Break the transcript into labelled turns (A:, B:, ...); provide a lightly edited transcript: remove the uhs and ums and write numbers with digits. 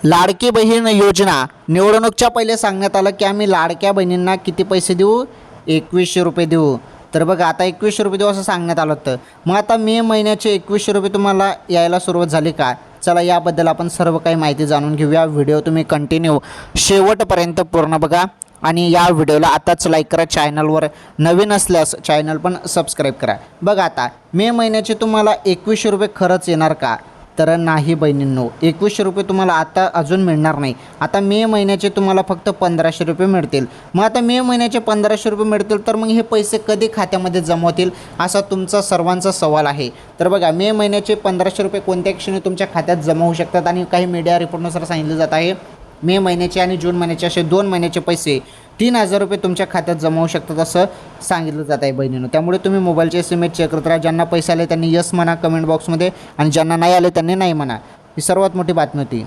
A: लाडकी बहीण योजना निवडणूकच्या पहिले सांगण्यात आलं की आम्ही लाडक्या बहिणींना किती पैसे देऊ, 2100 रुपये देऊ. तर बघा आता 2100 रुपये देऊ असं सांगण्यात आलं होतं. मग आता मे महिन्याचे 2100 रुपये तुम्हाला यायला सुरुवात झाली का? चला याबद्दल आपण सर्व काही माहिती जाणून घेऊया. व्हिडिओ तुम्ही कंटिन्यू शेवटपर्यंत पूर्ण बघा आणि या व्हिडिओला आताच लाईक करा. चॅनलवर नवीन असल्यास चॅनल पण सबस्क्राईब करा. बघा आता मे महिन्याचे तुम्हाला 2100 रुपये खरंच येणार का? तर नाही बहिणींनो, 2100 रुपये तुम्हाला आता अजून मिळणार नाही. आता मे महिन्याचे तुम्हाला फक्त 1500 रुपये मिळतील. मग आता मे महिन्याचे 1500 रुपये मिळतील तर मग हे पैसे कधी खात्यामध्ये जमा होतील असा तुमचा सर्वांचा सवाल आहे. तर बघा मे महिन्याचे 1500 रुपये कोणत्या क्षणी तुमच्या खात्यात जमा होऊ शकतात आणि काही मीडिया रिपोर्टनुसार सांगितलं जात आहे मे महिन्याचे आणि जून महिन्याचे असे 2 महिन्याचे पैसे 3000 रुपये तुमच्या खात्यात जमा होऊ शकतात असं सांगितलं जात आहे बहिणींनो. त्यामुळे तुम्ही मोबाईलचे SMS चेक करत राहा. ज्यांना पैसे आले त्यांनी यस म्हणा कमेंट बॉक्समध्ये आणि ज्यांना नाही आले त्यांनी नाही म्हणा. ही सर्वात मोठी बातमी होती.